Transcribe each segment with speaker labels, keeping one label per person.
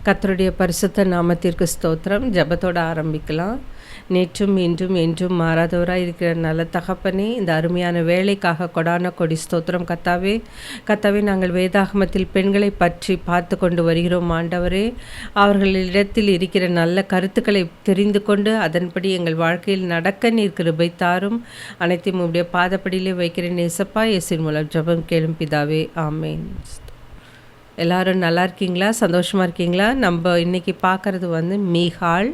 Speaker 1: கர்த்தருடைய பரிசுத்த நாமத்திற்கு ஸ்தோத்திரம். ஜெபத்தோட ஆரம்பிக்கலாம். நேற்றும் இன்றும் என்றும் மாறாதவராய் இருக்கிற நல்ல தகப்பனே, இந்த அருமையான வேலைக்காக கொடான கொடி ஸ்தோத்திரம். கர்த்தாவே, நாங்கள் வேதாகமத்தில் பெண்களை பற்றி பார்த்து கொண்டு வருகிறோம். ஆண்டவரே, அவர்களிடத்தில் இருக்கிற நல்ல கருத்துக்களை தெரிந்து கொண்டு அதன்படி எங்கள் வாழ்க்கையில் நடக்க நீர் கிருபை தாரும். அனைத்தையும் உம்முடைய பாதப்படியிலே வைக்கிறேன் ஏசப்பா. இயேசுவின் மூலம் ஜெபம் கேளும் பிதாவே, ஆமேன். எல்லோரும் நல்லா இருக்கீங்களா? சந்தோஷமாக இருக்கீங்களா? நம்ம இன்றைக்கி பார்க்குறது மீகாள்.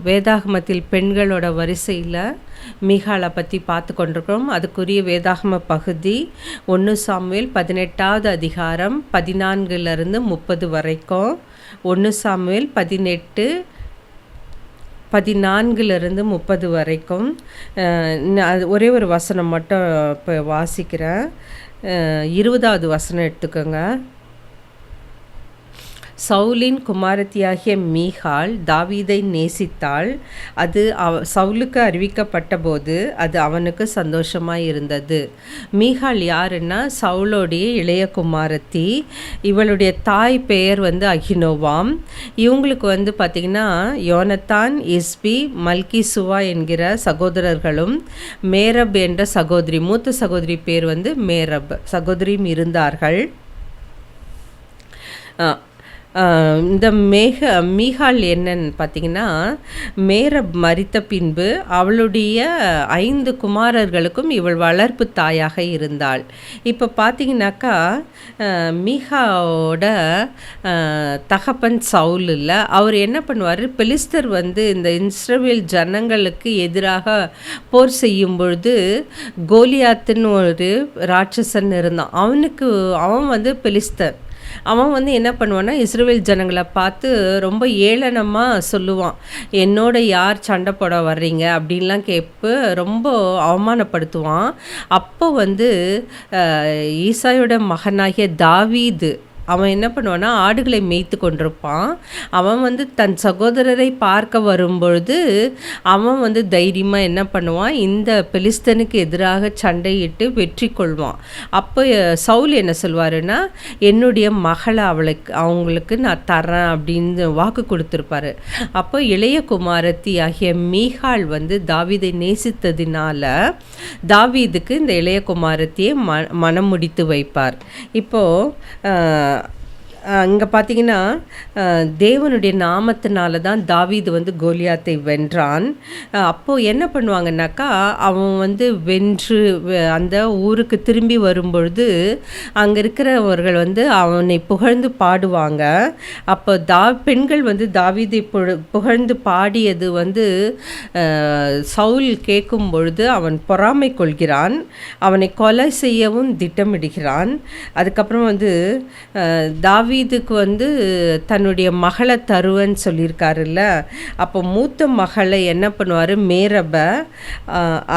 Speaker 1: வேதாகமத்தில் பெண்களோட வரிசையில் மீகாளை பற்றி பார்த்து கொண்டிருக்கிறோம். அதுக்குரிய வேதாகம பகுதி 1 சாமுவேல் 18வது அதிகாரம் 14 வரைக்கும். 1 சாமுவேல் 18:14 வரைக்கும். ஒரே ஒரு வசனம் மட்டும் இப்போ வாசிக்கிறேன். 20வது வசனம் எடுத்துக்கோங்க. சவுலின் குமாரத்தியாகிய மீகாள் தாவீதை நேசித்தாள். அது சவுலுக்கு அறிவிக்கப்பட்ட போது அது அவனுக்கு சந்தோஷமாக இருந்தது. மீகாள் யாருன்னா சவுலோடைய இளைய குமாரத்தி. இவளுடைய தாய் பெயர் அகினோவாம். இவங்களுக்கு பார்த்திங்கன்னா யோனத்தான், இஸ்பி, மல்கிசுவா என்கிற சகோதரர்களும் மேரப் என்ற சகோதரி, மூத்த சகோதரி பேர் மேரப் சகோதரியும் இருந்தார்கள். இந்த மீகாள் என்னன்னு பார்த்திங்கன்னா, மேரப் மரித்த பின்பு அவளுடைய 5 குமாரர்களுக்கும் இவள் வளர்ப்பு தாயாக இருந்தாள். இப்போ பார்த்திங்கனாக்கா, மீகாவோட தகப்பன் சவுல் இல்லை, அவர் என்ன பண்ணுவார், பெலிஸ்தர் இந்த இஸ்ரவேல் ஜனங்களுக்கு எதிராக போர் செய்யும் பொழுது கோலியாத்துன்னு ஒரு ராட்சசன் இருந்தான். அவன் பெலிஸ்தர். அவன் என்ன பண்ணுவான்னா, இஸ்ரவேல் ஜனங்களை பார்த்து ரொம்ப ஏளனமாக சொல்லுவான். என்னோட யார் சண்டை போட வர்றீங்க அப்படின்லாம் கேட்பு ரொம்ப அவமானப்படுத்துவான். அப்போ ஈசாயோட மகனாகிய தாவீது அவன் என்ன பண்ணுவான்னா, ஆடுகளை மேய்த்து கொண்டிருப்பான். அவன் தன் சகோதரரை பார்க்க வரும்பொழுது அவன் தைரியமாக என்ன பண்ணுவான், இந்த பெலிஸ்தனுக்கு எதிராக சண்டையிட்டு வெற்றி கொள்வான். அப்போ சவுல் என்ன சொல்வாருன்னா, என்னுடைய மகளை அவங்களுக்கு நான் தரேன் அப்படின்னு வாக்கு கொடுத்துருப்பாரு. அப்போ இளைய குமாரத்தி ஆகிய மீகாள் தாவீதை நேசித்ததினால தாவீதுக்கு இந்த இளைய குமாரத்தியை மனம் முடித்து வைப்பார். இப்போது இங்கே பார்த்திங்கன்னா, தேவனுடைய நாமத்தினால தான் தாவீது கோலியாத்தை வென்றான். அப்போது என்ன பண்ணுவாங்கன்னாக்கா, அவன் வென்று அந்த ஊருக்கு திரும்பி வரும்பொழுது அங்கே இருக்கிறவர்கள் அவனை புகழ்ந்து பாடுவாங்க. அப்போ பெண்கள் தாவீதை புகழ்ந்து பாடியது சவுல் கேட்கும் பொழுது அவன் பொறாமை கொள்கிறான். அவனை கொலை செய்யவும் திட்டமிடுகிறான். அதுக்கப்புறம் தாவீதுக்கு தன்னுடைய மகளை தருவன்னு சொல்லியிருக்காருல்ல. அப்போ மூத்த மகளை என்ன பண்ணுவார், மேரபை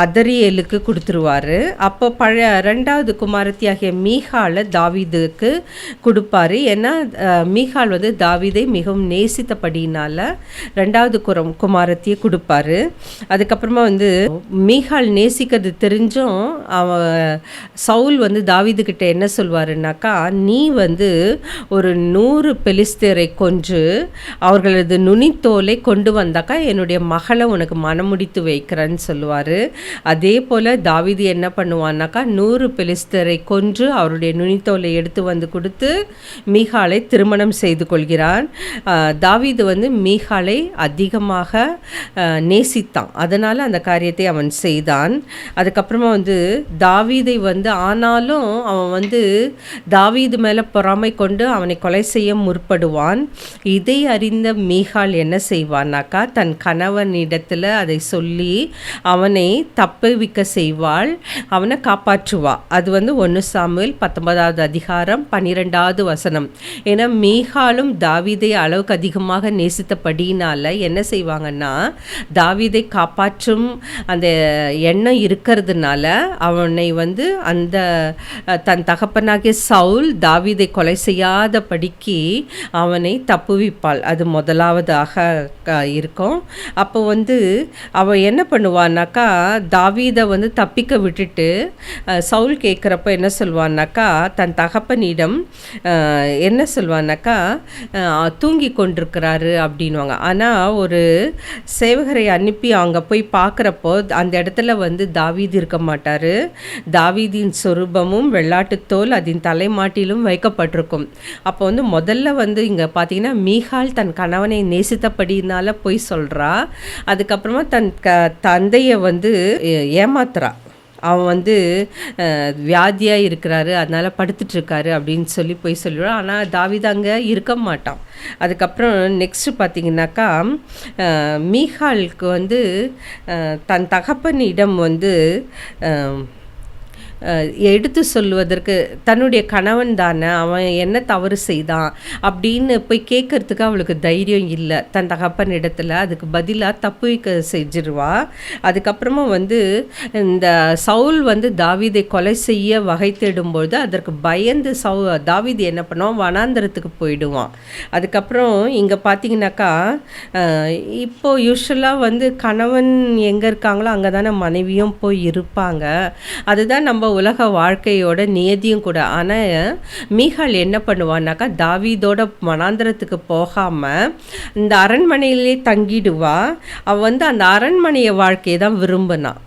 Speaker 1: அதரியேலுக்கு கொடுத்துருவார். அப்போ 2வது குமாரத்தியாகிய மீகாளை தாவீதுக்கு கொடுப்பாரு. ஏன்னா மீகாள் தாவீதை மிகவும் நேசித்தபடினால 2வது குமாரத்தியை கொடுப்பாரு. அதுக்கப்புறமா மீகாள் நேசிக்கிறது தெரிஞ்சும் சவுல் தாவீதுக்கிட்ட என்ன சொல்வாருன்னாக்கா, நீ ஒரு 100 பெலிஸ்தரை கொன்று அவர்களது நுனித்தோலை கொண்டு வந்தாக்கா என்னுடைய மகளை உனக்கு மனமுடித்து வைக்கிறேன்னு சொல்லுவார். அதே போல் தாவீது என்ன பண்ணுவான்னாக்கா, 100 பெலிஸ்தரை கொன்று அவருடைய நுனித்தோலை எடுத்து கொடுத்து மீகாளை திருமணம் செய்து கொள்கிறான். தாவீது மீகாளை அதிகமாக நேசித்தான். அதனால் அந்த காரியத்தை அவன் செய்தான். அதுக்கப்புறமா தாவீதை ஆனாலும் அவன் தாவீது மேலே பொறாமை கொண்டு அவனை கொலை செய்ய முற்படுவான். இதை அறிந்த மீகாள் என்ன செய்வானாக்கா, தன் கணவனிடத்தில் அதை சொல்லி அவனை தப்புவிக்க செய்வாள், அவனை காப்பாற்றுவா. அது 1 சாமுவேல் 19வது அதிகாரம் 12வது வசனம். ஏன்னா மீகாளும் தாவீதை அளவுக்கு அதிகமாக நேசித்தபடினால என்ன செய்வாங்கன்னா, தாவீதை காப்பாற்றும் அந்த எண்ணம் இருக்கிறதுனால அவனை அந்த தன் தகப்பனாகிய சவுல் தாவீதை கொலை செய்யாத நேசித்தபடிக்கு அவனை தப்புவிப்பாள். அது முதலாவதாக இருக்கும். அப்போ வந்து அவள் என்ன பண்ணுவான்னாக்கா, தாவீதை வந்து தப்பிக்க விட்டுட்டு சவுல் கேட்குறப்ப என்ன சொல்வான்னாக்கா, தன் தகப்பனிடம் என்ன சொல்வான்னாக்கா, தூங்கி கொண்டிருக்கிறாரு அப்படின்வாங்க. ஆனால் ஒரு சேவகரை அனுப்பி அங்கே போய் பார்க்குறப்போ அந்த இடத்துல வந்து தாவீது இருக்க மாட்டார். தாவீதின் சொரூபமும் வெள்ளாட்டுத்தோல் அதன் தலைமாட்டிலும் வைக்கப்பட்டிருக்கும். அப்போ வந்து முதல்ல வந்து இங்கே பார்த்தீங்கன்னா, மீகாள் தன் கணவனை நேசித்தபடினால போய் சொல்கிறா. அதுக்கப்புறமா தன் தந்தையை வந்து ஏமாத்துறா. அவன் வந்து வியாதியாக இருக்கிறாரு, அதனால் படுத்துட்ருக்காரு அப்படின்னு சொல்லி போய் சொல்லிவிடுவான். ஆனால் தாவீது அங்கே இருக்க மாட்டான். அதுக்கப்புறம் நெக்ஸ்ட்டு பார்த்திங்கனாக்கா, மீகாளுக்கு வந்து தன் தகப்பனிடம் வந்து எடுத்து சொல்வதற்கு, தன்னுடைய கணவன் தானே, அவன் என்ன தவறு செய்தான் அப்படின்னு போய் கேட்கறதுக்கு அவளுக்கு தைரியம் இல்லை தன் தகப்பன் இடத்துல. அதுக்கு பதிலாக தப்புவிக்க செஞ்சிருவா. அதுக்கப்புறமா வந்து இந்த சவுல் வந்து தாவீதை கொலை செய்ய வகை தேடும்பொழுது அதற்கு பயந்து தாவீது என்ன பண்ணுவான், வனாந்தரத்துக்கு போயிடுவான். அதுக்கப்புறம் இங்கே பார்த்தீங்கன்னாக்கா, இப்போது யூஸ்வலாக வந்து கணவன் எங்கே இருக்காங்களோ அங்கே தானே மனைவியும் போய் இருப்பாங்க. அதுதான் நம்ம உலக வாழ்க்கையோட நியதியும் கூட. ஆனால் மீகாள் என்ன பண்ணுவான்னாக்கா, தாவீதோட வனாந்தரத்துக்கு போகாமல் இந்த அரண்மனையிலே தங்கிடுவா. அவள் வந்து அந்த அரண்மனைய வாழ்க்கையை தான் விரும்பினான்.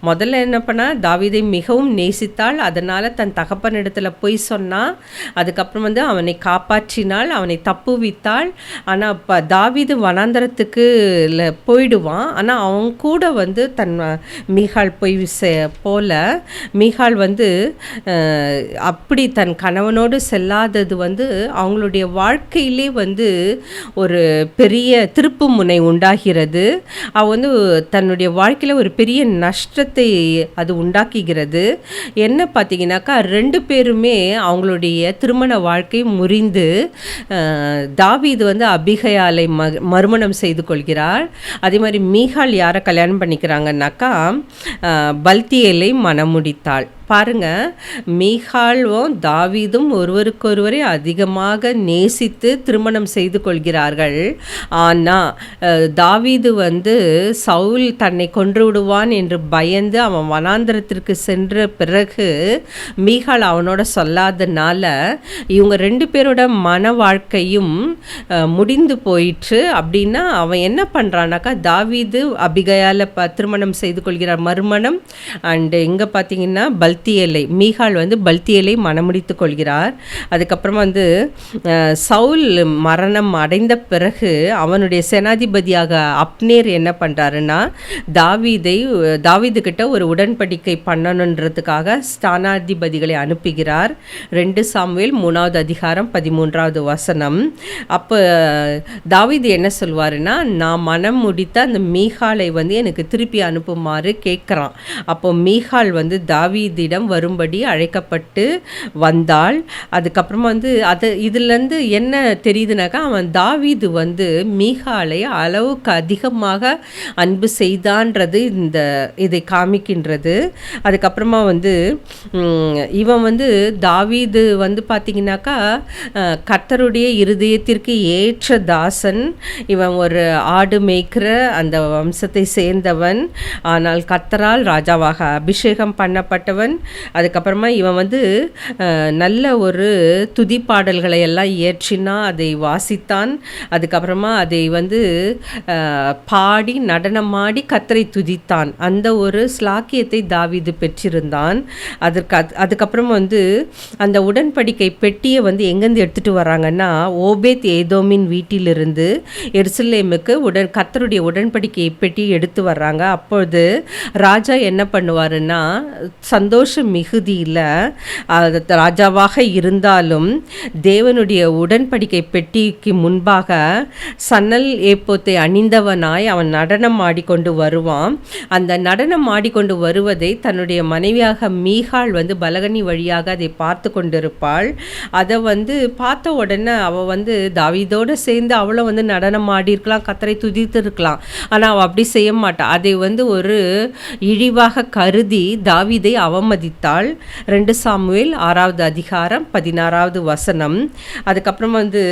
Speaker 1: முதல்ல என்ன பண்ணால், தாவீதை மிகவும் நேசித்தாள். அதனால் தன் தகப்பனிடத்தில் போய் சொன்னாள். அதுக்கப்புறம் வந்து அவனை காப்பாற்றினாள், அவனை தப்புவித்தாள். ஆனால் இப்போ தாவீது வனாந்தரத்துக்கு போயிடுவான். ஆனால் அவன் கூட வந்து தன் மீகாள் போய் போல மீகாள் வந்து அப்படி தன் கணவனோடு செல்லாதது வந்து அவங்களுடைய வாழ்க்கையிலே வந்து ஒரு பெரிய திருப்பு முனை உண்டாகிறது. அவள் வந்து தன்னுடைய வாழ்க்கையில் ஒரு பெரிய நஷ்டத்தை அது உண்டாக்குகிறது. என்ன பார்த்தீங்கன்னாக்கா, 2 பேருமே அவங்களுடைய திருமண வாழ்க்கை முறிந்து தாவீது வந்து அபிகயாலை மறுமணம் செய்து கொள்கிறார். அதே மாதிரி மீகாள் யாரை கல்யாணம் பண்ணிக்கிறாங்கன்னாக்கா, பல்தியேலை மணமுடித்தாள். பாருங்க, மீகாளும் தாவீதும் ஒருவருக்கொருவரை அதிகமாக நேசித்து திருமணம் செய்து கொள்கிறார்கள். ஆனால் தாவீது வந்து சவுல் தன்னை கொன்று விடுவான் என்று பயந்து அவன் வனாந்தரத்திற்கு சென்ற பிறகு மீகாள் அவனோட சொல்லாதனால இவங்க 2 பேரோட மன வாழ்க்கையும் முடிந்து போயிற்று. அப்படின்னா அவன் என்ன பண்ணுறான்னாக்கா, தாவீது அபிகயால திருமணம் செய்து கொள்கிறார், மறுமணம். அண்டு இங்கே பார்த்தீங்கன்னா பல்தியேலை, மீகாள் வந்து பல்தியேலை மணமுடித்து கொள்கிறார். அதுக்கப்புறமா வந்து சவுல் மரணம் அடைந்த பிறகு அவனுடைய சேனாதிபதியாக அப்னேர் என்ன பண்ணுறாருன்னா, தாவீதுக்கிட்ட ஒரு உடன்படிக்கை பண்ணணுன்றதுக்காக ஸ்தானாதிபதிகளை அனுப்புகிறார். 2 சாமுவேல் 3வது அதிகாரம் 13வது வசனம். அப்போ தாவீது என்ன சொல்வாருன்னா, நான் மனம் முடித்த அந்த மீகாளை வந்து எனக்கு திருப்பி அனுப்புமாறு கேட்குறான். அப்போ மீகாள் வந்து தாவீதிடம் வரும்படி அழைக்கப்பட்டு வந்தாள். அதுக்கப்புறமா வந்து இதுலேருந்து என்ன தெரியுதுனாக்கா, அவன் தாவீது வந்து மீகாளை அளவுக்கு அதிகமாக அன்பு செய்தான்றது இதை காமிக்கின்றது. அதுக்கப்புறமா வந்து இவன் வந்து தாவீது வந்து பார்த்திங்கனாக்கா, கர்த்தருடைய இருதயத்திற்கு ஏற்ற தாசன். இவன் ஒரு ஆடு மேய்க்கிற அந்த வம்சத்தை சேர்ந்தவன். ஆனால் கர்த்தரால் ராஜாவாக அபிஷேகம் பண்ணப்பட்டவன். அதுக்கப்புறமா இவன் வந்து நல்ல ஒரு துதி பாடல்களை எல்லாம் இயற்றினா, அதை வாசித்தான். அதுக்கப்புறமா அதை வந்து பாடி நடனமாடி கர்த்தரை துதித்தான். அந்த ஒரு ஸ்லாக்கியத்தை தாவீது பெற்றிருந்தான். அதுக்கப்புறம் வந்து அந்த உடன்படிக்கை பெட்டியை வந்து எங்கேருந்து எடுத்துகிட்டு வராங்கன்னா, ஓபேத் ஏதோமின் வீட்டிலிருந்து எருசலேமுக்கு கர்த்தருடைய உடன்படிக்கை பெட்டி எடுத்து வர்றாங்க. அப்பொழுது ராஜா என்ன பண்ணுவாருன்னா, சந்தோஷ மிகுதியில் ராஜாவாக இருந்தாலும் தேவனுடைய உடன்படிக்கை பெட்டிக்கு முன்பாக சன்னல் ஏப்போத்தை அணிந்தவனாய் அவன் நடனம் ஆடிக்கொண்டு வருவான். அந்த நடனம் ஆடிக்கொண்டு வருவதை தன்னுடைய மனைவியாக மீகாள் வந்து பலகனி வழியாக அதை பார்த்து கொண்டிருப்பாள். அதை வந்து பார்த்த உடனே அவள் வந்து தாவீதோடு சேர்ந்து அவளும் வந்து நடனம் ஆடிருக்கலாம், கர்த்தரை துதித்து இருக்கலாம். ஆனால் அவள் அப்படி செய்ய மாட்டாள். அதை வந்து ஒரு இழிவாக கருதி தாவீதை அவமதி அவமதித்தாள். 2 சாமுவேல் 6வது அதிகாரம் 16வது வசனம். அதுக்கப்புறம் வந்து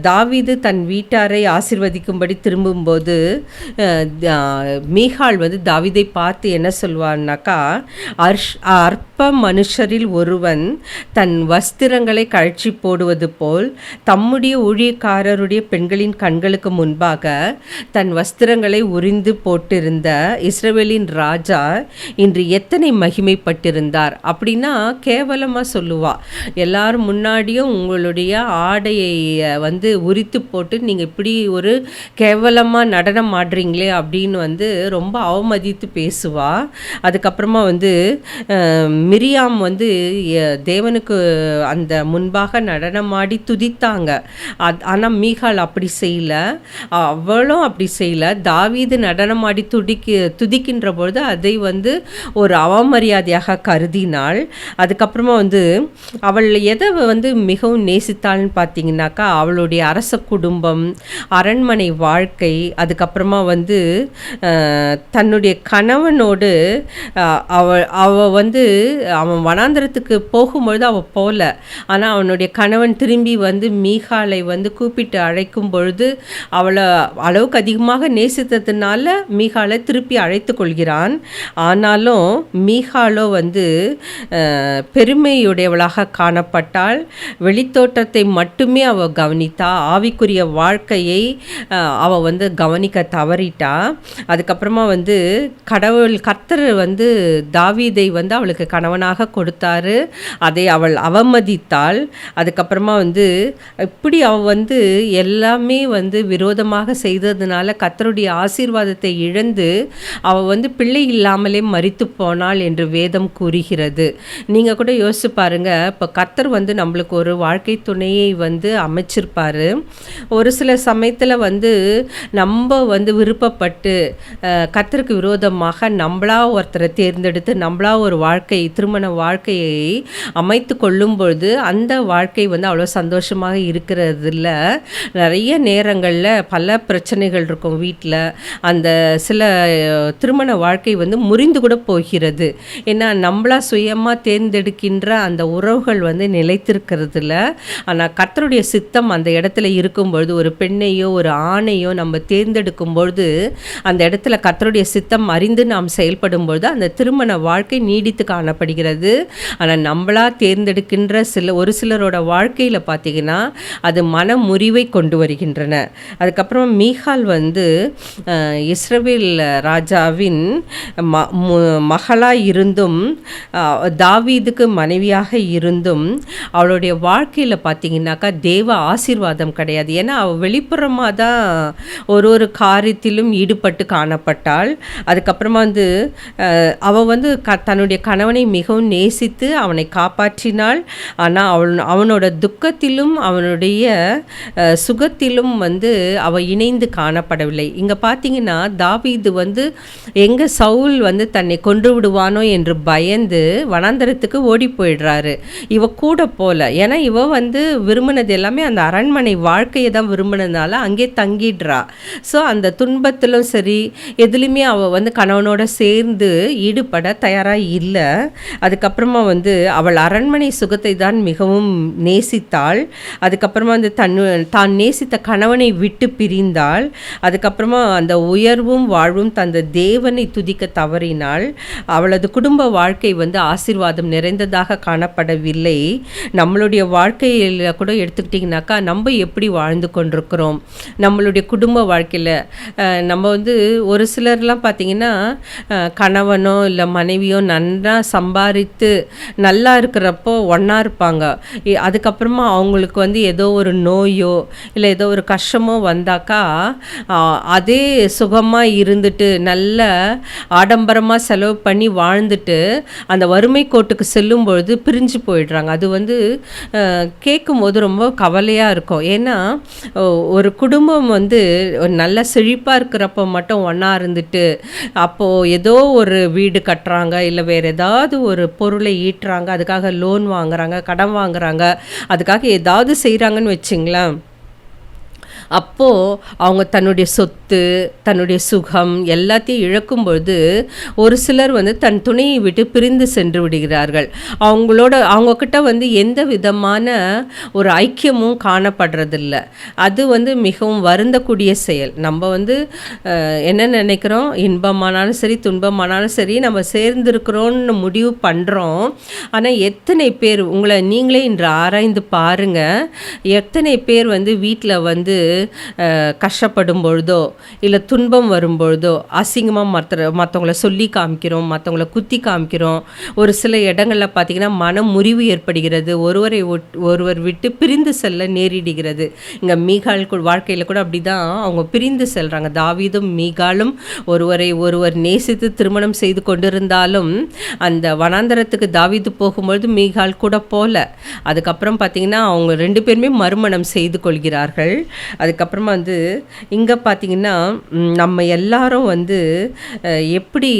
Speaker 1: தாவீது தன் வீட்டாரை ஆசீர்வதிக்கும்படி திரும்பும்போது மீகாள் வந்து தாவீதை பார்த்து என்ன சொல்வான்னாக்கா, அற்ப மனுஷரில் ஒருவன் தன் வஸ்திரங்களை கழற்றி போடுவது போல் தம்முடைய ஊழியக்காரருடைய பெண்களின் கண்களுக்கு முன்பாக தன் வஸ்திரங்களை உரிந்து போட்டிருந்த இஸ்ரவேலின் ராஜா இன்று எத்தனை மகிமைப்பட்டிருந்தார் அப்படின்னா கேவலமாக சொல்லுவா. எல்லாரும் முன்னாடியும் உங்களுடைய ஆடையை வந்து உரித்து போட்டு நீங்கள் இப்படி ஒரு கேவலமாக நடனம் ஆடுறீங்களே அப்படின்னு வந்து ரொம்ப அவமதித்து பேசுவா. அதுக்கப்புறமா வந்து மிரியாம் வந்து தேவனுக்கு அந்த முன்பாக நடனமாடி துதித்தாங்க. ஆனால் மீகாள் அப்படி செய்யல, அவளும் அப்படி செய்யல. தாவீது நடனமாடி துதிக்கின்ற பொழுது அதை வந்து ஒரு அவமரியாதையாக கருதினாள். அதுக்கப்புறமா வந்து அவள் எதை வந்து மிகவும் நேசித்தாள்னு பார்த்தீங்கன்னாக்கா, அவளுடைய அரச குடும்பம், அரண்மனை வாழ்க்கை, அதுக்கப்புறமா வந்து தன்னுடைய கணவனோடு அவ வந்து அவன் வனாந்தரத்துக்கு போகும்பொழுது அவள் போல, ஆனால் அவனுடைய கணவன் திரும்பி வந்து மீகாளை வந்து கூப்பிட்டு அழைக்கும் பொழுது அவளை அளவுக்கு அதிகமாக நேசித்ததுனால மீகாளை திருப்பி அழைத்து கொள்கிறான். ஆனாலும் மீகாளோ வந்து பெருமையுடையவளாக காணப்பட்டாள். வெளித்தோட்டத்தை மட்டுமே அவள் கவனித்தா, ஆவிக்குரிய வாழ்க்கையை அவள் வந்து கவனிக்க தவறிட்டா. அதுக்கப்புறமா வந்து கர்த்தர் வந்து தாவீதை வந்து அவளுக்கு கணவனாக கொடுத்தாரு, அதை அவள் அவமதித்தாள். அதுக்கப்புறமா வந்து இப்படி அவள் வந்து எல்லாமே வந்து விரோதமாக செய்ததுனால கர்த்தருடைய ஆசீர்வாதத்தை இழந்து அவள் வந்து பிள்ளை இல்லாமலே மரித்து போனாள் என்று வேதம் கூறுகிறது. நீங்கள் கூட யோசிச்சு பாருங்க, இப்போ கர்த்தர் வந்து நம்மளுக்கு ஒரு வாழ்க்கை துணையை வந்து அமைச்சிருப்பாரு. ஒரு சில சமயத்தில் வந்து நம்ம வந்து விருப்பப்பட்டு கர்த்தருக்கு விரோதமாக நம்மளா ஒருத்தரை தேர்ந்தெடுத்து நம்மளா ஒரு திருமண வாழ்க்கையை அமைத்து கொள்ளும் பொழுது அந்த வாழ்க்கை வந்து அவ்வளோ சந்தோஷமாக இருக்கிறதில்ல. நிறைய நேரங்களில் பல பிரச்சனைகள் இருக்கும் வீட்டில். அந்த சில திருமண வாழ்க்கை வந்து முறிந்து கூட போகிறது. ஏன்னா நம்மளா சுயமாக தேர்ந்தெடுக்கின்ற அந்த உறவுகள் வந்து நிலைத்திருக்கிறதுல. ஆனால் கர்த்தருடைய சித்தம் அந்த இடத்துல இருக்கும்பொழுது, ஒரு பெண்ணையோ ஒரு ஆணையோ நம்ம தேர்ந்தெடுக்கும் பொழுது அந்த இடத்துல கர்த்தருடைய சித்தம் அறிந்து நாம் செயல்படும் பொழுது அந்த திருமண வாழ்க்கை நீடித்து காணப்படுகிறது. ஆனால் நம்மளா தேர்ந்தெடுக்கின்ற ஒரு சிலரோட வாழ்க்கையில் பார்த்தீங்கன்னா அது மன முறிவை கொண்டு வருகின்றன. அதுக்கப்புறம் மீகாள் வந்து இஸ்ரவேல் ராஜாவின் மகளாய் இருந்தும் தாவீதுக்கு மனைவியாக இருந்தும் அவளுடைய வாழ்க்கையில் பார்த்தீங்கன்னாக்கா தேவ ஆசீர்வாதம் கிடையாது. ஏன்னா அவள் வெளிப்புறமாக தான் ஒரு காரியத்திலும் ஈடுபட்டு காணப்பட்டாள். அதுக்கப்புறமா வந்து அவள் வந்து தன்னுடைய கணவனை மிகவும் நேசித்து அவனை காப்பாற்றினாள். ஆனால் அவனோட துக்கத்திலும் அவனுடைய சுகத்திலும் வந்து அவள் இணைந்து காணப்படவில்லை. இங்கே பார்த்தீங்கன்னா தாவீது வந்து எங்கே சவுல் வந்து தன்னை கொன்று விடுவானோ என்று பயந்து வனாந்தரத்துக்கு ஓடி போயிடுறாரு. இவ கூட போல, ஏன்னா இவ வந்து விரும்பினது எல்லாமே அந்த அரண்மனை வாழ்க்கையை தான் விரும்பினதுனால அங்கே தங்கிடுறா. ஸோ அந்த துன்பத்திலும் சரி எதுலையுமே அவள் வந்து கணவனோட சேர்ந்து ஈடுபட தயாராக இல்லை. அதுக்கப்புறமா வந்து அவள் அரண்மனை சுகத்தை தான் மிகவும் நேசித்தாள். அதுக்கப்புறமா வந்து தான் நேசித்த கணவனை விட்டு பிரிந்தாள். அதுக்கப்புறமா அந்த உயர்வும் வாழ்வும் தந்த தேவனை துதிக்க தவறினாள். அவளது குடும்ப வாழ்க்கை வந்து ஆசீர்வாதம் நிறைந்ததாக காணப்படவில்லை. நம்மளுடைய வாழ்க்கையில் கூட எடுத்துக்கிட்டிங்கனாக்கா நம்ம எப்படி வாழ்ந்து கொண்டிருக்கிறோம், நம்மளுடைய குடும்ப வாழ்க்கையில் நம்ம வந்து ஒரு சிலர்லாம் பார்த்திங்கன்னா கணவனோ இல்லை மனைவியோ நல்லா சம்பாதித்து நல்லா இருக்கிறப்போ ஒன்றா இருப்பாங்க. அதுக்கப்புறமா அவங்களுக்கு வந்து ஏதோ ஒரு நோயோ இல்லை ஏதோ ஒரு கஷ்டமோ வந்தாக்கா அதே சுகமாக இருந்துட்டு நல்ல ஆடம்பரமாக செலவு பண்ணி வாழ்ந்துட்டு அந்த வறுமை கோட்டுக்கு செல்லும் பொழுது பிரிஞ்சு போயிடுறாங்க. அது வந்து கேட்கும் போது ரொம்ப கவலையாக இருக்கும். ஏன்னா ஒரு குடும்பம் வந்து நல்ல செழிப்பாக இருக்கிறப்ப மட்டும் ஒன்றா இருந்துட்டு அப்போது ஏதோ ஒரு வீடு கட்டுறாங்க, இல்லை வேறு ஏதாவது ஒரு பொருளை ஈட்டுறாங்க, அதுக்காக லோன் வாங்குறாங்க, கடன் வாங்குறாங்க, அதுக்காக ஏதாவது செய்கிறாங்கன்னு வச்சிங்களேன், அப்போது அவங்க தன்னுடைய சொத்து, தன்னுடைய சுகம் எல்லாத்தையும் இழக்கும்பொழுது ஒரு சிலர் வந்து தன் துணையை விட்டு பிரிந்து சென்று விடுகிறார்கள். அவங்கக்கிட்ட வந்து எந்த விதமான ஒரு ஐக்கியமும் காணப்படுறதில்ல. அது வந்து மிகவும் வருந்தக்கூடிய செயல். நம்ம வந்து என்ன நினைக்கிறோம், இன்பமானாலும் சரி துன்பமானாலும் சரி நம்ம சேர்ந்துருக்கிறோன்னு முடிவு பண்ணுறோம். ஆனால் எத்தனை பேர், உங்களை நீங்களே இன்று ஆராய்ந்து பாருங்கள், எத்தனை பேர் வந்து வீட்டில் வந்து கஷ்டப்படும் பொழுதோ இல்லை துன்பம் வரும்பொழுதோ அசிங்கமாக மற்றவங்கள சொல்லி காமிக்கிறோம், மற்றவங்கள குத்தி காமிக்கிறோம். ஒரு சில இடங்களில் பார்த்திங்கன்னா மன முறிவு ஏற்படுகிறது, ஒருவர் விட்டு பிரிந்து செல்ல நேரிடுகிறது. இங்கே மீகால் வாழ்க்கையில் கூட அப்படி தான் அவங்க பிரிந்து செல்கிறாங்க. தாவீதும் மீகாலும் ஒருவர் நேசித்து திருமணம் செய்து கொண்டிருந்தாலும் அந்த வனாந்தரத்துக்கு தாவீது போகும்பொழுது மீகால் கூட போல. அதுக்கப்புறம் பார்த்திங்கன்னா அவங்க 2 பேருமே மறுமணம் செய்து கொள்கிறார்கள். அதுக்கப்புறமா வந்து இங்கே பார்த்திங்கன்னா நம்ம எல்லாரும் வந்து எப்படி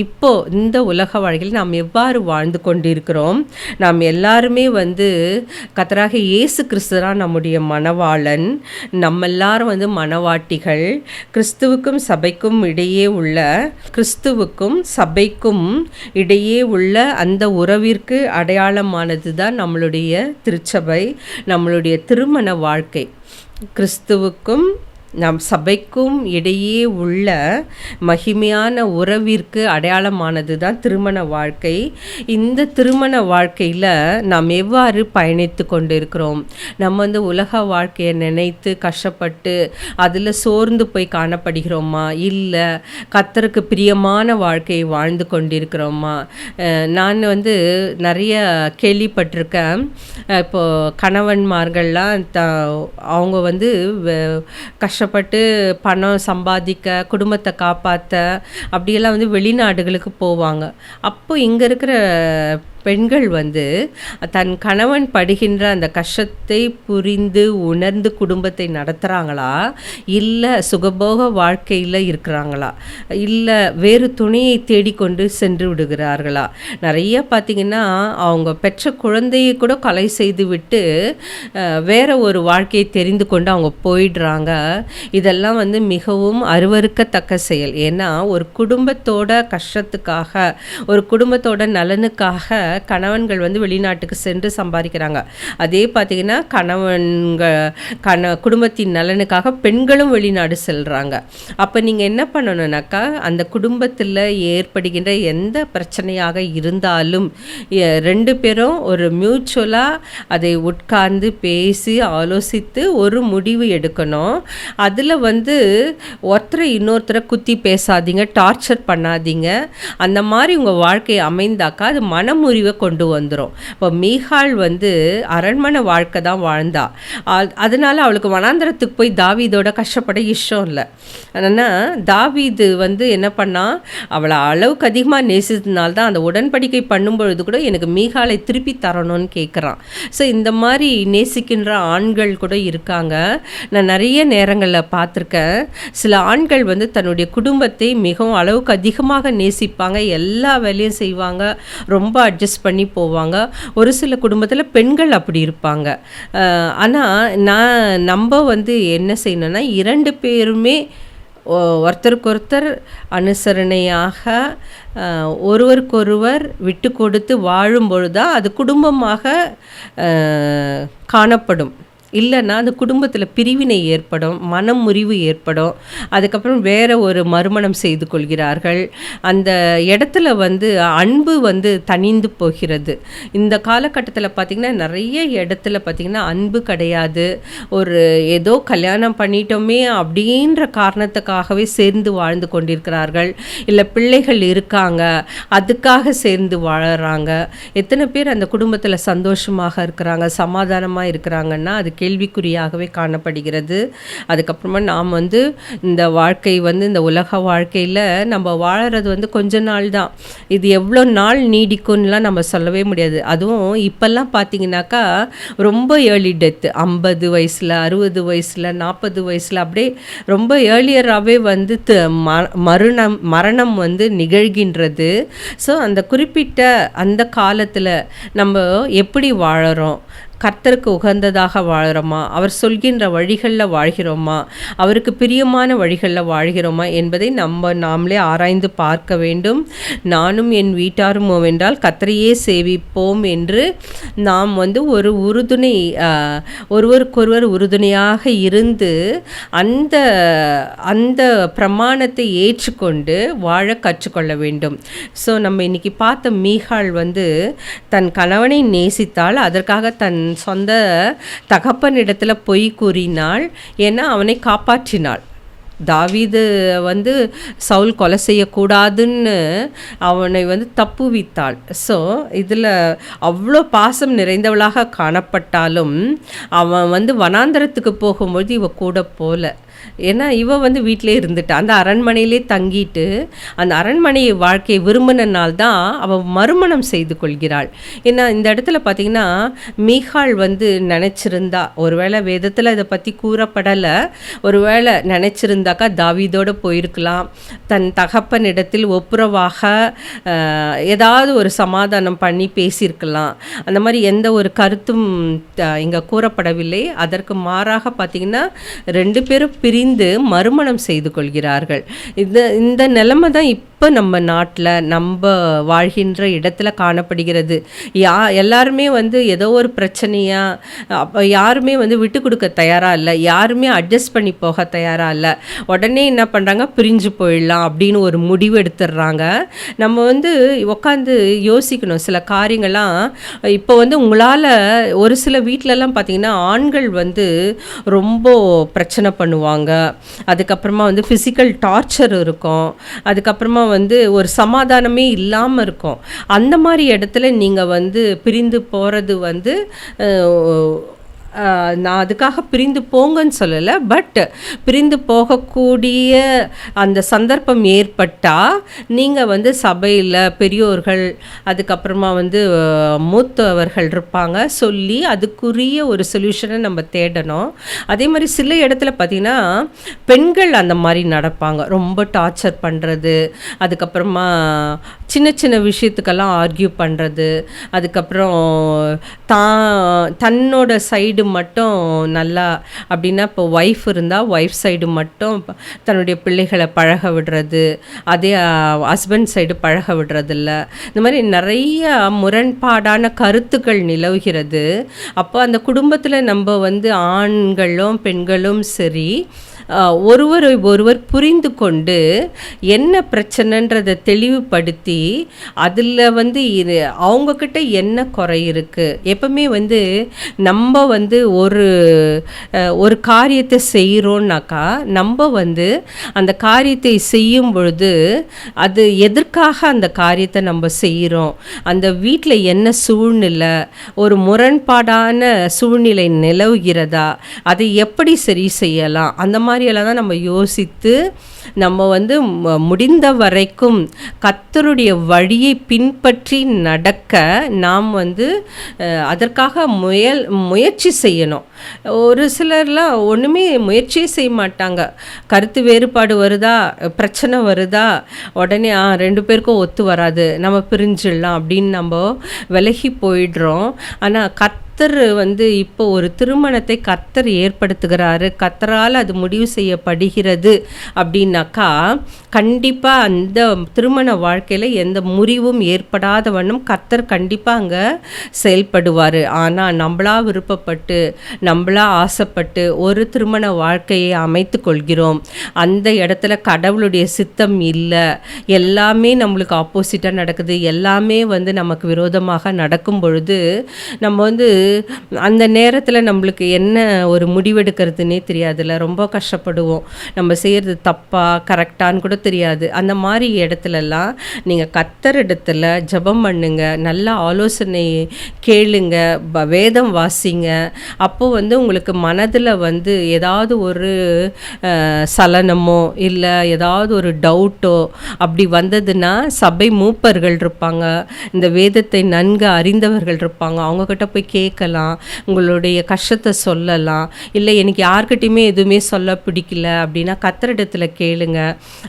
Speaker 1: இப்போது இந்த உலக வாழ்க்கையில் நாம் எவ்வாறு வாழ்ந்து கொண்டிருக்கிறோம். நாம் எல்லாருமே வந்து கர்த்தராக இயேசு கிறிஸ்து தான் நம்முடைய மணவாளன். நம்ம எல்லாரும் வந்து மணவாட்டிகள். கிறிஸ்துவுக்கும் சபைக்கும் இடையே உள்ள அந்த உறவிற்கு அடையாளமானது தான் நம்மளுடைய திருச்சபை, நம்மளுடைய திருமண வாழ்க்கை. கிறிஸ்துவுக்கும் நம் சபைக்கும் இடையே உள்ள மகிமையான உறவிற்கு அடையாளமானது தான் திருமண வாழ்க்கை. இந்த திருமண வாழ்க்கையில் நாம் எவ்வாறு பயணித்து கொண்டு இருக்கிறோம்? நம்ம வந்து உலக வாழ்க்கையை நினைத்து கஷ்டப்பட்டு அதில் சோர்ந்து போய் காணப்படுகிறோமா, இல்லை கர்த்தருக்கு பிரியமான வாழ்க்கையை வாழ்ந்து கொண்டிருக்கிறோமா? நான் வந்து நிறைய கேள்விப்பட்டிருக்கேன். இப்போது கணவன்மார்கள்லாம் அவங்க வந்து கஷ்டப்பட்டு பணம் சம்பாதிக்க, குடும்பத்தை காப்பாற்ற அப்படியெல்லாம் வந்து வெளிநாடுகளுக்கு போவாங்க. அப்போ இங்கே இருக்கிற பெண்கள் வந்து தன் கணவன் படுகின்ற அந்த கஷ்டத்தை புரிந்து உணர்ந்து குடும்பத்தை நடத்துகிறாங்களா, இல்லை சுகபோக வாழ்க்கையில் இருக்கிறாங்களா, இல்லை வேறு துணையை தேடிக்கொண்டு சென்று விடுகிறார்களா? நிறைய பார்த்திங்கன்னா அவங்க பெற்ற குழந்தையை கூட கொலை செய்து விட்டு வேற ஒரு வாழ்க்கையை தெரிந்து கொண்டு அவங்க போயிடுறாங்க. இதெல்லாம் வந்து மிகவும் அருவருக்கத்தக்க செயல். ஏன்னா ஒரு குடும்பத்தோட கஷ்டத்துக்காக, ஒரு குடும்பத்தோட நலனுக்காக கணவன்கள் வந்து வெளிநாட்டுக்கு சென்று சம்பாதிக்கிறாங்க. அதே பார்த்திங்கன்னா குடும்பத்தின் நலனுக்காக பெண்களும் வெளிநாடு செல்கிறாங்க. அப்போ நீங்கள் என்ன பண்ணணுன்னாக்கா, அந்த குடும்பத்தில் ஏற்படுகின்ற எந்த பிரச்சனையாக இருந்தாலும் 2 பேரும் ஒரு மியூச்சுவலாக அதை உட்கார்ந்து பேசி ஆலோசித்து ஒரு முடிவு எடுக்கணும். அதில் வந்து இன்னொருத்தரை குத்தி பேசாதீங்க, டார்ச்சர் பண்ணாதீங்க. அந்த மாதிரி உங்கள் வாழ்க்கையை அமைந்தாக்கா அது மனமுறிவு கொண்டு வந்துடும். இப்போ மீகால் வந்து அரண்மனை வாழ்க்கை தான் வாழ்ந்தா. அதனால அவளுக்கு வனாந்தரத்துக்கு போய் தாவீதோட கஷ்டப்பட இஷ்டம் இல்லை. ஆனால் தாவீது வந்து என்ன பண்ணா, அவளை அளவுக்கு அதிகமாக நேசித்ததுனால்தான் அந்த உடன்படிக்கை பண்ணும்பொழுது கூட எனக்கு மீகாலை திருப்பி தரணும்னு கேட்குறான். ஸோ இந்த மாதிரி நேசிக்கின்ற ஆண்கள் கூட இருக்காங்க. நான் நிறைய நேரங்களில் பார்த்துருக்கேன். சில ஆண்கள் வந்து தன்னுடைய குடும்பத்தை மிகவும் அளவுக்கு அதிகமாக நேசிப்பாங்க, எல்லா வேலையும் செய்வாங்க, ரொம்ப அட்ஜஸ்ட் பண்ணி போவாங்க. ஒரு சில குடும்பத்தில் பெண்கள் அப்படி இருப்பாங்க. ஆனால் நம்ம வந்து என்ன செய்யணும்னா, 2 பேருமே ஒருத்தருக்கொருத்தர் அனுசரணையாக ஒருவருக்கொருவர் விட்டு கொடுத்து வாழும்பொழுதுதான் அது குடும்பமாக காணப்படும். இல்லைன்னா அந்த குடும்பத்தில் பிரிவினை ஏற்படும், மனம் முறிவு ஏற்படும். அதுக்கப்புறம் வேற ஒரு மறுமணம் செய்து கொள்கிறார்கள். அந்த இடத்துல வந்து அன்பு வந்து தணிந்து போகிறது. இந்த காலகட்டத்தில் பார்த்திங்கன்னா நிறைய இடத்துல பார்த்திங்கன்னா அன்பு கிடையாது. ஏதோ கல்யாணம் பண்ணிட்டோமே அப்படின்ற காரணத்துக்காகவே சேர்ந்து வாழ்ந்து கொண்டிருக்கிறார்கள். இல்லை பிள்ளைகள் இருக்காங்க அதுக்காக சேர்ந்து வாழறாங்க. எத்தனை பேர் அந்த குடும்பத்தில் சந்தோஷமாக இருக்கிறாங்க, சமாதானமாக இருக்கிறாங்கன்னா அது கேள்விக்குறியாகவே காணப்படுகிறது. அதுக்கப்புறமா நாம் வந்து இந்த வாழ்க்கை வந்து இந்த உலக வாழ்க்கையில் நம்ம வாழறது வந்து கொஞ்ச நாள் தான். இது எவ்வளோ நாள் நீடிக்கும்லாம் நம்ம சொல்லவே முடியாது. அதுவும் இப்போல்லாம் பார்த்தீங்கன்னாக்கா ரொம்ப ஏர்லி டெத்து, 50 வயசில், 60 வயசில், 40 வயசில் அப்படியே ரொம்ப ஏர்லியராகவே வந்து மரணம் வந்து நிகழ்கின்றது. ஸோ அந்த குறிப்பிட்ட அந்த காலத்தில் நம்ம எப்படி வாழறோம், கர்த்தருக்கு உகந்ததாக வாழ்கிறோமா, அவர் சொல்கின்ற வழிகளில் வாழ்கிறோமா, அவருக்கு பிரியமான வழிகளில் வாழ்கிறோமா என்பதை நாமளே ஆராய்ந்து பார்க்க வேண்டும். நானும் என் வீட்டாரும் என்றால் கர்த்தரையே சேவிப்போம் என்று நாம் ஒரு உறுதுணை, ஒருவருக்கொருவர் உறுதுணையாக இருந்து அந்த அந்த பிரமாணத்தை ஏற்றுக்கொண்டு வாழ கற்றுக்கொள்ள வேண்டும். ஸோ நம்ம இன்னைக்கு பார்த்த மீகாள் தன் கணவனை நேசித்தாள். அதற்காக தன் சொந்த தகப்பனிடத்தில் பொய் கூறினாள். ஏன்னா அவனை காப்பாற்றினாள். தாவீது சவுல் கொலை செய்யக்கூடாதுன்னு அவனை தப்புவித்தாள். ஸோ இதில் அவ்வளோ பாசம் நிறைந்தவளாக காணப்பட்டாலும் அவன் வனாந்தரத்துக்கு போகும்போது இவ கூட போல. ஏன்னா இவ வீட்டிலே இருந்துட்டா, அந்த அரண்மனையிலே தங்கிட்டு அந்த அரண்மனை வாழ்க்கையை விரும்பினால் தான் அவள் மறுமணம் செய்து கொள்கிறாள். ஏன்னா இந்த இடத்துல பார்த்திங்கன்னா மீகாள் நினச்சிருந்தா, ஒருவேளை வேதத்தில் இதை பற்றி கூறப்படலை, ஒருவேளை நினச்சிருந்தாக்கா தாவீதோடு போயிருக்கலாம், தன் தகப்பனிடத்தில் ஒப்புரவாக ஏதாவது ஒரு சமாதானம் பண்ணி பேசியிருக்கலாம். அந்த மாதிரி எந்த ஒரு கருத்தும் இங்கே கூறப்படவில்லை. அதற்கு மாறாக பார்த்திங்கன்னா 2 பேரும் பிரிந்து மறுமணம் செய்து கொள்கிறார்கள். இந்த நிலைமை தான் இப்போ நம்ம நாட்டில் நம்ம வாழ்கின்ற இடத்துல காணப்படுகிறது. எல்லாருமே ஏதோ ஒரு பிரச்சனையாக யாருமே விட்டு கொடுக்க தயாராக இல்லை, யாருமே அட்ஜஸ்ட் பண்ணி போக தயாராக இல்லை. உடனே என்ன பண்ணுறாங்க, பிரிஞ்சு போயிடலாம் அப்படின்னு ஒரு முடிவு எடுத்துடுறாங்க. நம்ம உட்காந்து யோசிக்கணும் சில காரியங்கள்லாம். இப்போ உங்களால் ஒரு சில வீட்டிலலாம் பார்த்திங்கன்னா ஆண்கள் ரொம்ப பிரச்சனை பண்ணுவாங்க. அதுக்கப்புறமா ஃபிசிக்கல் டார்ச்சர் இருக்கும். அதுக்கப்புறமா ஒரு சமாதானமே இல்லாமல் இருக்கும். அந்த மாதிரி இடத்துல நீங்கள் பிரிந்து போகிறது நான் அதுக்காக பிரிந்து போங்கன்னு சொல்லலை, பட் பிரிந்து போகக்கூடிய அந்த சந்தர்ப்பம் ஏற்பட்டால் நீங்கள் சபையில் பெரியோர்கள், அதுக்கப்புறமா மூத்தவர்கள் இருப்பாங்க, சொல்லி அதுக்குரிய ஒரு சொல்யூஷனை நம்ம தேடணும். அதே மாதிரி சில இடத்துல பார்த்திங்கன்னா பெண்கள் அந்த மாதிரி நடப்பாங்க, ரொம்ப டார்ச்சர் பண்ணுறது, அதுக்கப்புறமா சின்ன சின்ன விஷயத்துக்கெல்லாம் ஆர்கியூ பண்ணுறது, அதுக்கப்புறம் தன்னோட சைடு மட்டும் நல்லா, அப்படின்னா இப்போ ஒய்ஃப் இருந்தால் ஒய்ஃப் சைடு மட்டும் தன்னுடைய பிள்ளைகளை பழக விடுறது, அதே ஹஸ்பண்ட் சைடு பழக விடுறதில்ல. இந்த மாதிரி நிறைய முரண்பாடான கருத்துக்கள் நிலவுகிறது. அப்போ அந்த குடும்பத்தில் நம்ம ஆண்களும் பெண்களும் சரி ஒருவர் புரிந்து கொண்டு என்ன பிரச்சனைன்றதை தெளிவுபடுத்தி அதில் அவங்கக்கிட்ட என்ன குறை இருக்குது. எப்பவுமே நம்ம ஒரு காரியத்தை செய்கிறோன்னாக்கா நம்ம அந்த காரியத்தை செய்யும் பொழுது அது எதற்காக அந்த காரியத்தை நம்ம செய்கிறோம், அந்த வீட்டில் என்ன சூழ்நிலை, ஒரு முரண்பாடான சூழ்நிலை நிலவுகிறதா, அதை எப்படி சரி செய்யலாம், அந்த மாதிரியெல்லாம் தான் நம்ம யோசித்து நம்ம முடிந்த வரைக்கும் கர்த்தருடைய வழியை பின்பற்றி நடக்க நாம் அதற்காக முயற்சி செய்யணும். ஒரு சிலர்லாம் ஒன்றுமே முயற்சியே செய்ய மாட்டாங்க. கருத்து வேறுபாடு வருதா, பிரச்சனை வருதா, உடனே 2 பேருக்கும் ஒத்து வராது, நம்ம பிரிஞ்சிடலாம் அப்படின்னு நம்ம விலகி போயிடுறோம். ஆனால் கர்த்தர் இப்போ ஒரு திருமணத்தை கர்த்தர் ஏற்படுத்துகிறாரு, கர்த்தரால் அது முடிவு செய்யப்படுகிறது அப்படின்னாக்கா கண்டிப்பாக அந்த திருமண வாழ்க்கையில் எந்த முறிவும் ஏற்படாத வண்ணம் கர்த்தர் கண்டிப்பாக அங்கே செயல்படுவார். ஆனால் நம்மளா விருப்பப்பட்டு நம்மளா ஆசைப்பட்டு ஒரு திருமண வாழ்க்கையை அமைத்து கொள்கிறோம். அந்த இடத்துல கடவுளுடைய சித்தம் இல்லை, எல்லாமே நம்மளுக்கு ஆப்போசிட்டாக நடக்குது, எல்லாமே நமக்கு விரோதமாக நடக்கும் பொழுது நம்ம அந்த நேரத்தில் நம்மளுக்கு என்ன ஒரு முடிவெடுக்கிறதுனே தெரியாதுல்ல, ரொம்ப கஷ்டப்படுவோம். நம்ம செய்கிறது தப்பா கரெக்டான்னு கூட தெரியாது. அந்த மாதிரி இடத்துலலாம் நீங்கள் கர்த்தர் இடத்துல ஜெபம் பண்ணுங்க, நல்ல ஆலோசனை கேளுங்க, வேதம் வாசிங்க. அப்போது உங்களுக்கு மனதில் ஏதாவது ஒரு சலனமோ இல்லை ஏதாவது ஒரு டவுட்டோ அப்படி வந்ததுன்னா சபை மூப்பர்கள் இருப்பாங்க, இந்த வேதத்தை நன்கு அறிந்தவர்கள் இருப்பாங்க, அவங்கக்கிட்ட போய் கேட்க கேட்கலாம், உங்களுடைய கஷ்டத்தை சொல்லலாம். இல்லை எனக்கு யார்கிட்டையுமே எதுவுமே சொல்ல பிடிக்கல அப்படின்னா கர்த்தரிடத்தில் கேளுங்க.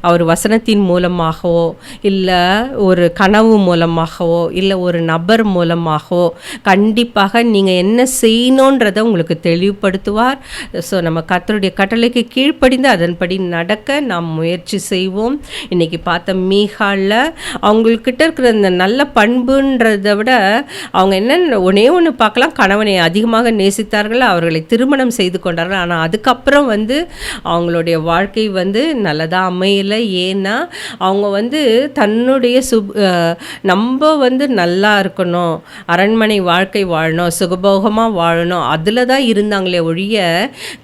Speaker 1: அவர் வசனத்தின் மூலமாகவோ இல்லை ஒரு கனவு மூலமாகவோ இல்லை ஒரு நபர் மூலமாகவோ கண்டிப்பாக நீங்கள் என்ன செய்யணுன்றதை உங்களுக்கு தெளிவுபடுத்துவார். ஸோ நம்ம கர்த்தருடைய கட்டளைக்கு கீழ்ப்படிந்து அதன்படி நடக்க நாம் முயற்சி செய்வோம். இன்றைக்கி பார்த்த மீகாலில் அவங்கக்கிட்ட இருக்கிற இந்த நல்ல பண்புன்றதை விட அவங்க என்ன ஒன்று பார்க்கலாம், கணவனை அதிகமாக நேசித்தார்கள், அவர்களை திருமணம் செய்து கொண்டார்கள். ஆனால் அதுக்கப்புறம் அவங்களுடைய வாழ்க்கை நல்லதாக அமையலை. ஏன்னா அவங்க தன்னுடைய நம்ம நல்லா இருக்கணும், அரண்மனை வாழ்க்கை வாழணும், சுகபோகமாக வாழணும், அதில் தான் இருந்தாங்களே ஒழிய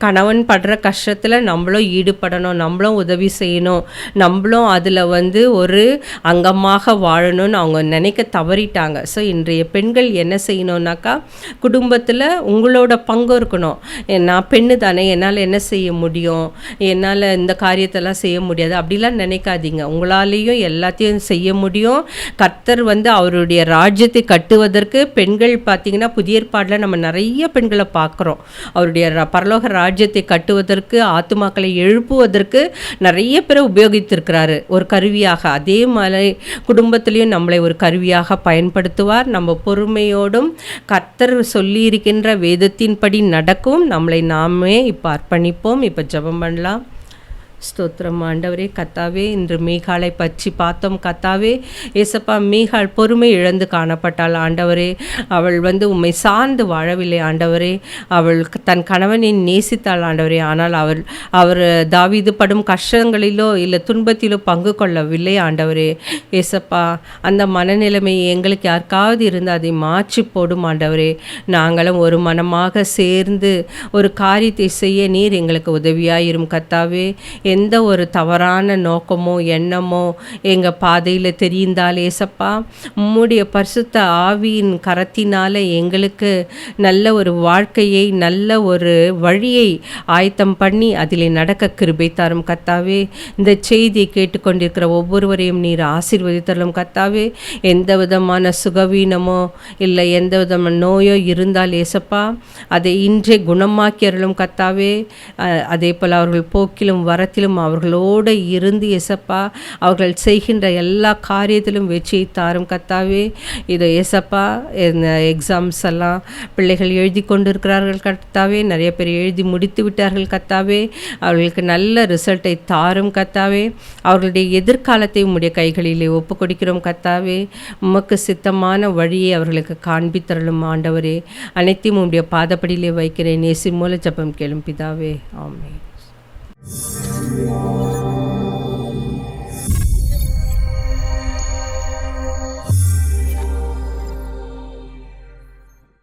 Speaker 1: கணவன் படுற கஷ்டத்தில் நம்மளும் ஈடுபடணும், நம்மளும் உதவி செய்யணும், நம்மளும் அதில் ஒரு அங்கமாக வாழணும்னு அவங்க நினைக்க தவறிட்டாங்க. ஸோ இன்றைய பெண்கள் என்ன செய்யணுன்னாக்கா, குடும்பத்தில் உங்களோட பங்கு இருக்கணும். நான் பெண்ணு தானே, என்னால் என்ன செய்ய முடியும், என்னால் இந்த காரியத்தெல்லாம் செய்ய முடியாது அப்படிலாம் நினைக்காதீங்க. உங்களாலேயும் எல்லாத்தையும் செய்ய முடியும். கர்த்தர் அவருடைய ராஜ்யத்தை கட்டுவதற்கு பெண்கள் பார்த்திங்கன்னா புதிய ஏற்பாடில் நம்ம நிறைய பெண்களை பார்க்குறோம். அவருடைய பரலோக ராஜ்யத்தை கட்டுவதற்கு, ஆத்துமாக்களை எழுப்புவதற்கு நிறைய பேரை உபயோகித்திருக்கிறாரு ஒரு கருவியாக. அதே மாதிரி குடும்பத்திலையும் நம்மளை ஒரு கருவியாக பயன்படுத்துவார். நம்ம பொறுமையோடும் கர்த்தர் சொல்லியிருக்கின்ற வேதத்தின்படி நடக்கும் நம்மளை நாமே இப்போ அர்ப்பணிப்போம். இப்போ ஜெபம் பண்ணலாம். ஸ்தோத்திரம் ஆண்டவரே. கத்தாவே, இன்று மீகாலை பற்றி பார்த்தோம். கத்தாவே ஏசப்பா, மீகால் பொறுமை இழந்து காணப்பட்டாள் ஆண்டவரே. அவள் உம்மை சார்ந்து வாழவில்லை ஆண்டவரே. அவள் தன் கணவனை நேசித்தாள் ஆண்டவரே. ஆனால் அவர் தாவீது படும் கஷ்டங்களிலோ இல்லை துன்பத்திலோ பங்கு கொள்ளவில்லை ஆண்டவரே. ஏசப்பா, அந்த மனநிலைமை எங்களுக்கு யாருக்காவது இருந்து அதை மாற்றி போடும் ஆண்டவரே. நாங்களும் ஒரு மனமாக சேர்ந்து ஒரு காரியத்தை செய்ய நீர் எங்களுக்கு உதவியாயிரும் கத்தாவே. எந்த ஒரு தவறான நோக்கமோ எண்ணமோ எங்கள் பாதையில் தெரிந்தால் ஏசப்பா, உம்முடைய பரிசுத்த ஆவியின் கரத்தினால் எங்களுக்கு நல்ல ஒரு வாழ்க்கையை, நல்ல ஒரு வழியை ஆயத்தம் பண்ணி அதில் நடக்க கிருபை தாரும் கத்தாவே. இந்த செய்தியை கேட்டுக்கொண்டிருக்கிற ஒவ்வொருவரையும் நீர் ஆசீர்வதித்தரலும் கத்தாவே. எந்த விதமான சுகவீனமோ இல்லை எந்த விதமான நோயோ இருந்தால் ஏசப்பா, அதை இன்றே குணமாக்கியறலும் கத்தாவே. அதே போல் அவர்கள் போக்கிலும் வரத்திலும் அவர்களோடு இருந்து ஏசப்பா, அவர்கள் செய்கின்ற எல்லா காரியத்திலும் வெற்றியை தாரும் கத்தாவே. இதை ஏசப்பா, இந்த எக்ஸாம்ஸ் எல்லாம் பிள்ளைகள் எழுதி கொண்டு இருக்கிறார்கள் கத்தாவே. நிறைய பேர் எழுதி முடித்து விட்டார்கள் கத்தாவே. அவர்களுக்கு நல்ல ரிசல்ட்டை தாரும் கத்தாவே. அவர்களுடைய எதிர்காலத்தை உம்முடைய கைகளிலே ஒப்பு கொடுக்கிறோம் கத்தாவே. உமக்கு சித்தமான வழியை அவர்களுக்கு காண்பித்தரலும் ஆண்டவரே. அனைத்தையும் உம்முடைய பாதப்படியிலே வைக்கிறேன். இயேசு மூலம் ஜெபம் கேளும் பிதாவே. ஆமென்.